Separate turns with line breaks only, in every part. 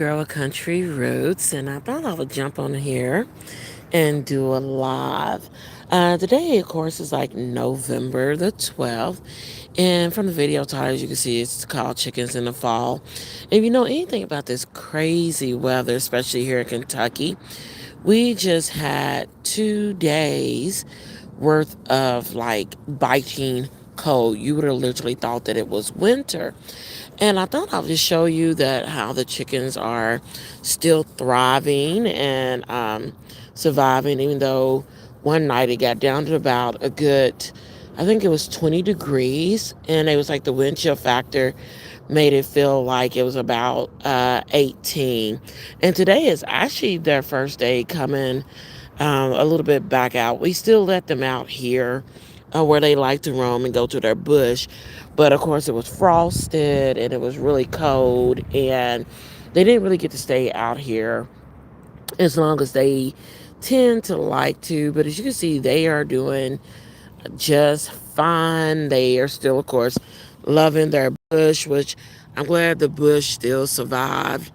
Girl with country roots, and I thought I would jump on here and do a live. Today, of course, is like November the 12th, and from the video title, as you can see, it's called Chickens in the Fall. If you know anything about this crazy weather, especially here in Kentucky, we just had 2 days worth of like biting cold. You would have literally thought that it was winter. And I thought I would just show you that how the chickens are still thriving and surviving, even though one night it got down to about a good, I think it was 20 degrees, and it was like the wind chill factor made it feel like it was about 18. And today is actually their first day coming a little bit back out. We still let them out here where they like to roam and go to their bush. But of course, it was frosted and it was really cold, and they didn't really get to stay out here as long as they tend to like to. But as you can see, they are doing just fine. They are still, of course, loving their bush, which I'm glad the bush still survived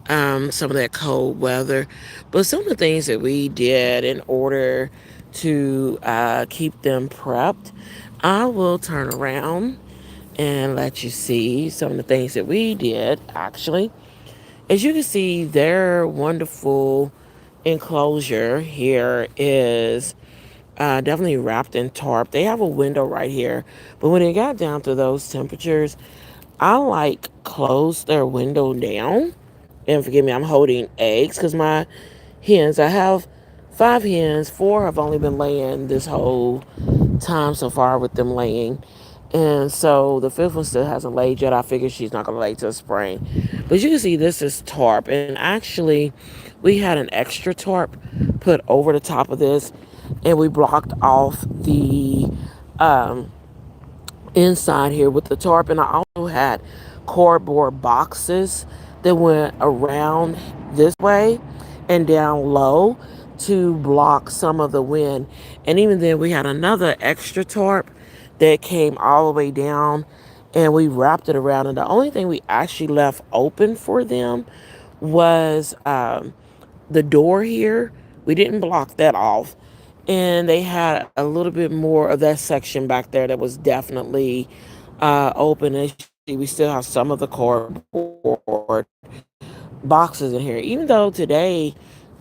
some of that cold weather. But some of the things that we did in order to keep them prepped, I will turn around and let you see some of the things that we did actually. As you can see, their wonderful enclosure here is definitely wrapped in tarp. They have a window right here, but when it got down to those temperatures, I like closed their window down. And forgive me, I'm holding eggs because my hens, I have 5 hens. Four have only been laying this whole time so far with them laying. And so the fifth one still hasn't laid yet. I figure she's not going to lay till spring. But you can see this is tarp. And actually, we had an extra tarp put over the top of this. And we blocked off the um, inside here with the tarp. And I also had cardboard boxes that went around this way and down low to block some of the wind. And even then, we had another extra tarp that came all the way down, and we wrapped it around. And the only thing we actually left open for them was the door here. We didn't block that off. And they had a little bit more of that section back there that was definitely open. And we still have some of the cardboard boxes in here, even though today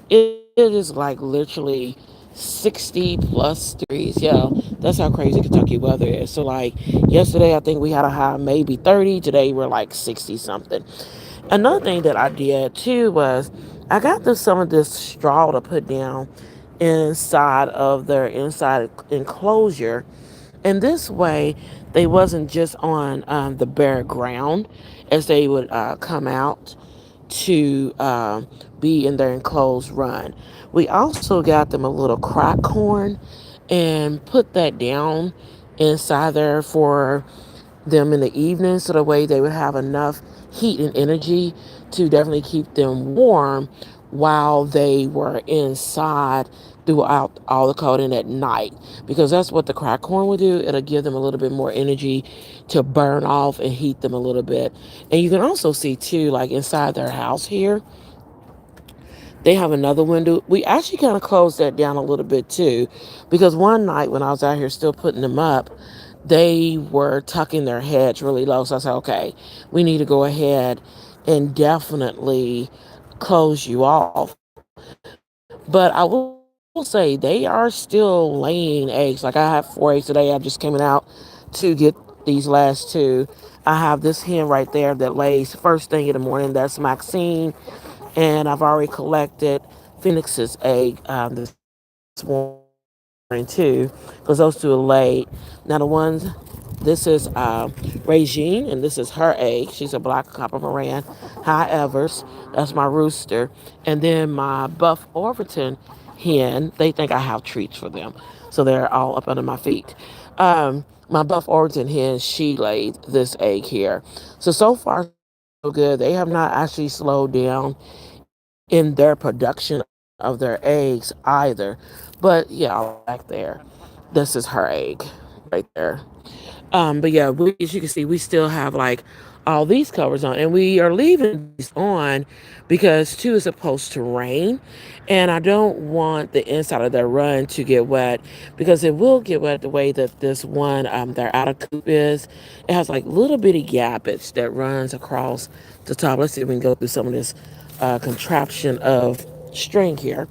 it is like literally 60 plus degrees. Yeah, that's how crazy Kentucky weather is. So, like yesterday, I think we had a high maybe 30. Today, we're like 60 something. Another thing that I did too was I got some of this straw to put down inside of their inside enclosure, and this way they wasn't just on the bare ground as they would come out to be in their enclosed run. We also got them a little crack corn and put that down inside there for them in the evening, so the way they would have enough heat and energy to definitely keep them warm while they were inside throughout all the coating at night, because that's what the crack corn will do. It'll give them a little bit more energy to burn off and heat them a little bit. And you can also see too, like inside their house here, they have another window. We actually kind of closed that down a little bit too, because one night when I was out here still putting them up, they were tucking their heads really low. So I said, okay, we need to go ahead and definitely close you off. But I will say they are still laying eggs. Like I have 4 eggs today. I just came out to get these last two. I have this hen right there that lays first thing in the morning. That's Maxine. And I've already collected Phoenix's egg this morning too, because those two are laid. Now the ones, this is Regine, and this is her egg. She's a black copper Moran, high Evers. That's my rooster. And then my buff Overton hen, they think I have treats for them, so they're all up under my feet. My buff Overton hen, she laid this egg here. So far so good. They have not actually slowed down in their production of their eggs either. But yeah, back there, this is her egg right there. But yeah, as you can see, we still have like all these covers on. And we are leaving these on because two is supposed to rain. And I don't want the inside of their run to get wet because it will get wet the way that this one, their outer coop is. It has like little bitty gappage that runs across the top. Let's see if we can go through some of this contraption of string here.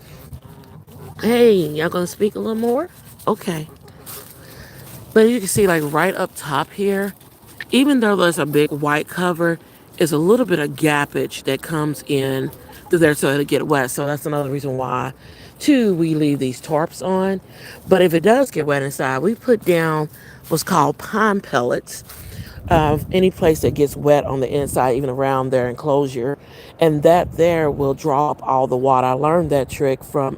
Hey, y'all gonna speak a little more? Okay. But you can see like right up top here, even though there's a big white cover, is a little bit of gappage that comes in through there so it'll get wet. So that's another reason why, too, we leave these tarps on. But if it does get wet inside, we put down what's called pine pellets of any place that gets wet on the inside, even around their enclosure. And that there will draw up all the water. I learned that trick from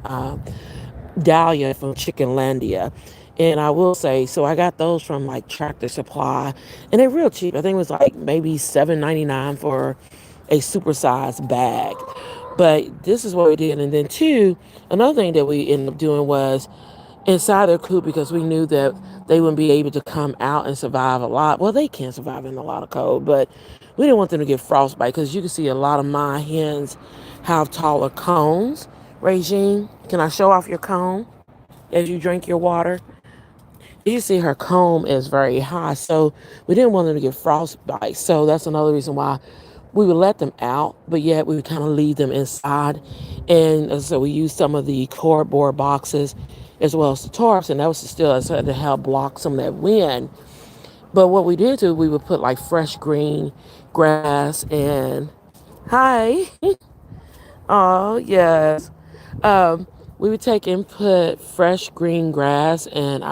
Dahlia from Chickenlandia. And I will say, so I got those from like Tractor Supply, and they're real cheap. I think it was like maybe $7.99 for a supersized bag. But this is what we did. And then two, another thing that we ended up doing was inside their coop because we knew that they wouldn't be able to come out and survive a lot. Well, they can survive in a lot of cold, but we didn't want them to get frostbite because you can see a lot of my hens have taller cones. Regine, can I show off your cone as you drink your water? You see her comb is very high, so we didn't want them to get frostbite. So that's another reason why we would let them out, but yet we would kind of leave them inside. And so we used some of the cardboard boxes as well as the tarps, and that was still as to help block some of that wind. But what we did do, we would put like fresh green grass and hi. Oh yes. Um, we would take and put fresh green grass, and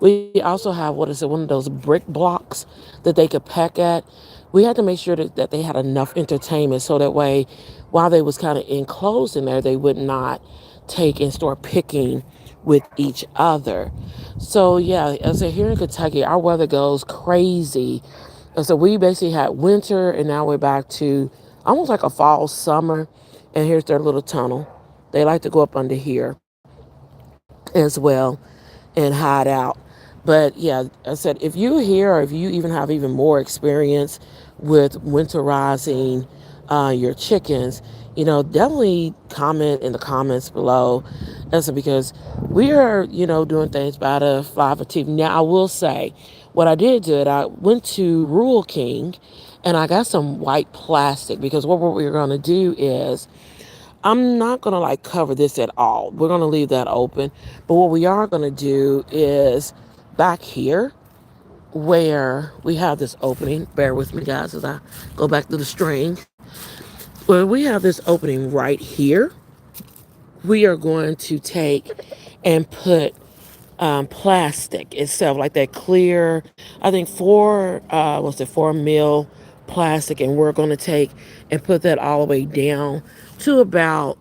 we also have what is it, one of those brick blocks that they could peck at. We had to make sure that they had enough entertainment so that way, while they was kind of enclosed in there, they would not take and start picking with each other. So yeah, as I said, here in Kentucky, our weather goes crazy. And so we basically had winter, and now we're back to almost like a fall summer. And here's their little tunnel. They like to go up under here as well and hide out. But yeah, I said, if you're here or if you even have even more experience with winterizing your chickens, definitely comment in the comments below. That's because we are, doing things by the fly for TV. Now, I will say, what I did do it, I went to Rural King and I got some white plastic because what we're going to do is I'm not going to like cover this at all. We're going to leave that open. But what we are going to do is back here where we have this opening. Bear with me, guys, as I go back to the string. Where we have this opening right here, we are going to take and put plastic itself, like that clear, I think 4 mil plastic. And we're going to take and put that all the way down to about,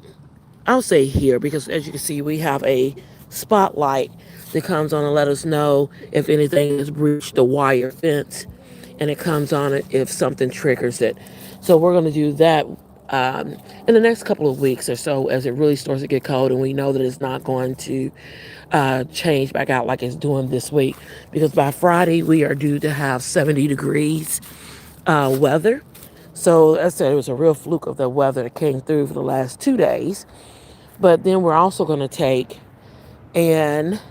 I'll say here, because as you can see, we have a spotlight that comes on and let us know if anything has breached the wire fence, and it comes on it if something triggers it. So we're going to do that in the next couple of weeks or so as it really starts to get cold, and we know that it's not going to change back out like it's doing this week, because by Friday we are due to have 70 degrees weather. So as I said, it was a real fluke of the weather that came through for the last 2 days. But then we're also going to take and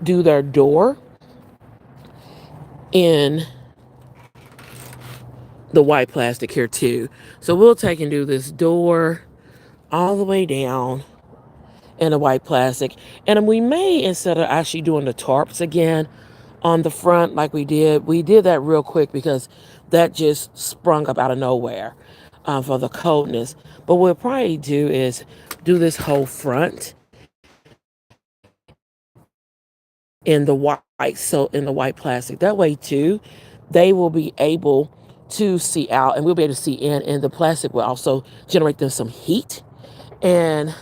do their door in the white plastic here too. So we'll take and do this door all the way down in the white plastic. And we may, instead of actually doing the tarps again on the front like we did that real quick because that just sprung up out of nowhere for the coldness. But what we'll probably do is do this whole front in the white, so in the white plastic. That way too, they will be able to see out, and we'll be able to see in, and the plastic will also generate them some heat, and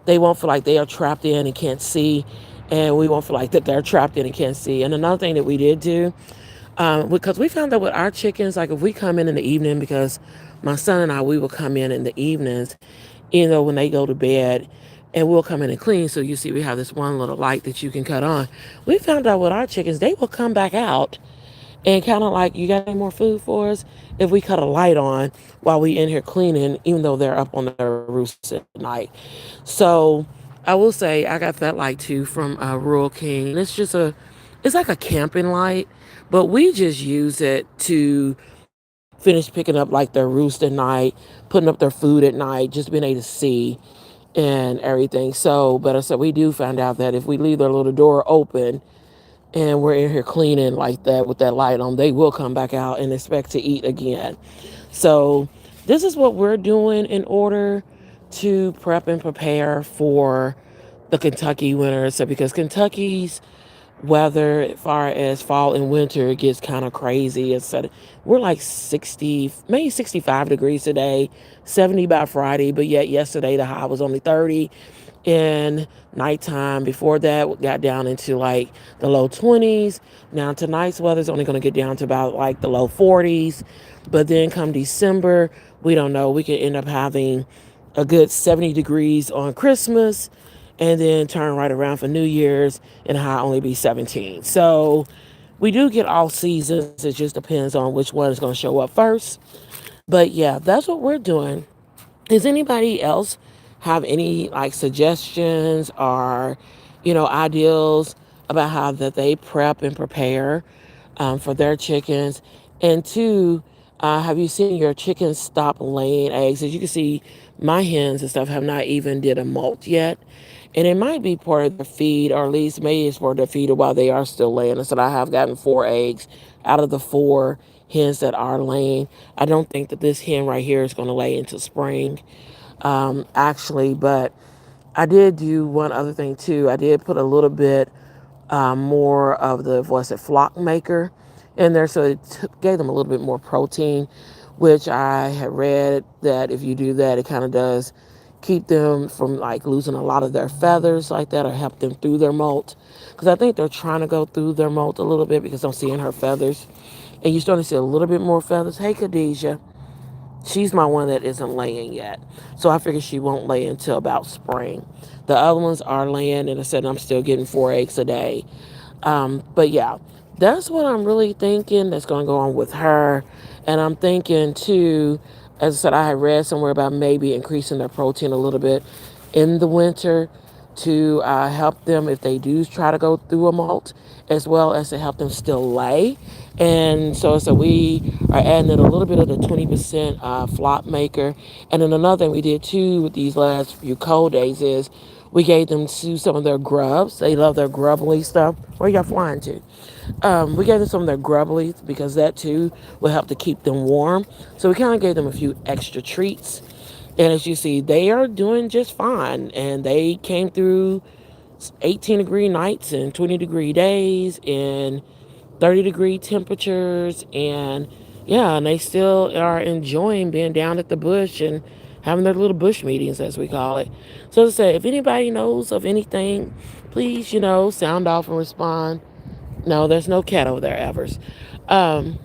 they won't feel like they are trapped in and can't see, and we won't feel like that they're trapped in and can't see. And another thing that we did do, because we found that with our chickens, like if we come in the evening, because my son and I, we will come in the evenings, when they go to bed, and we'll come in and clean. So you see we have this one little light that you can cut on. We found out with our chickens, they will come back out And kind of like, you got any more food for us? If we cut a light on while we in here cleaning, even though they're up on their roofs at night. So I will say I got that light too from Rural King. And it's like a camping light, but we just use it to finish picking up like their roost at night, putting up their food at night, just being able to see and everything. So, but I said we do find out that if we leave their little door open and we're in here cleaning like that with that light on, they will come back out and expect to eat again. So, this is what we're doing in order to prep and prepare for the Kentucky winter. So, because Kentucky's weather, as far as fall and winter, it gets kind of crazy. We're like 60, maybe 65 degrees today, 70 by Friday, but yet yesterday the high was only 30 in nighttime. Before that, we got down into like the low 20s. Now tonight's weather's only going to get down to about like the low 40s. But then come December, we don't know. We could end up having a good 70 degrees on Christmas and then turn right around for New Year's and high only be 17. So we do get all seasons. It just depends on which one is going to show up first. But yeah, that's what we're doing. Does anybody else have any like suggestions or, ideals about how that they prep and prepare for their chickens? And two, have you seen your chickens stop laying eggs? As you can see, my hens and stuff have not even did a molt yet. And it might be part of their feed, or at least maybe it's for their feed while they are still laying. And so I have gotten 4 eggs out of the 4 hens that are laying. I don't think that this hen right here is going to lay into spring, actually. But I did do one other thing too. I did put a little bit more of the what's it flock maker in there, so it gave them a little bit more protein, which I had read that if you do that, it kind of does keep them from like losing a lot of their feathers like that, or help them through their molt. Because I think they're trying to go through their molt a little bit because I'm seeing her feathers, and you're starting to see a little bit more feathers. Hey, Khadijah. She's my one that isn't laying yet. So I figure she won't lay until about spring. The other ones are laying, and I said I'm still getting 4 eggs a day. But yeah, that's what I'm really thinking that's going to go on with her. And I'm thinking too, as I said, I had read somewhere about maybe increasing their protein a little bit in the winter to help them if they do try to go through a molt, as well as to help them still lay. And so we are adding in a little bit of the 20% flop maker. And then another thing we did too with these last few cold days is we gave them to some of their grubs. They love their grubbly stuff. Where y'all flying to? We gave them some of their grubbly because that too will help to keep them warm. So we kind of gave them a few extra treats. And as you see, they are doing just fine. And they came through 18-degree nights and 20-degree days and 30-degree temperatures. And yeah, and they still are enjoying being down at the bush and having their little bush meetings, as we call it. So as I said, if anybody knows of anything, please, sound off and respond. No, there's no cat over there, Evers. Um,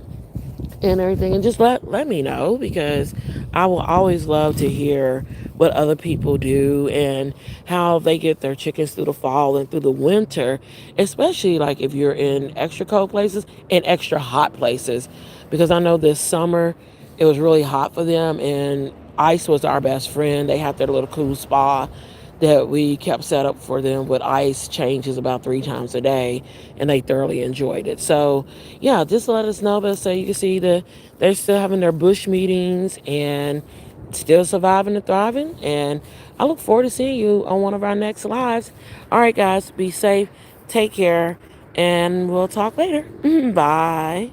and everything, and just let me know, because I will always love to hear what other people do and how they get their chickens through the fall and through the winter, especially like if you're in extra cold places and extra hot places, because I know this summer it was really hot for them, and ice was our best friend. They have their little cool spa that we kept set up for them with ice changes about 3 times a day, and they thoroughly enjoyed it. So yeah, just let us know. But so you can see that they're still having their bush meetings and still surviving and thriving. And I look forward to seeing you on one of our next lives. All right, guys, be safe, take care, and we'll talk later. Bye.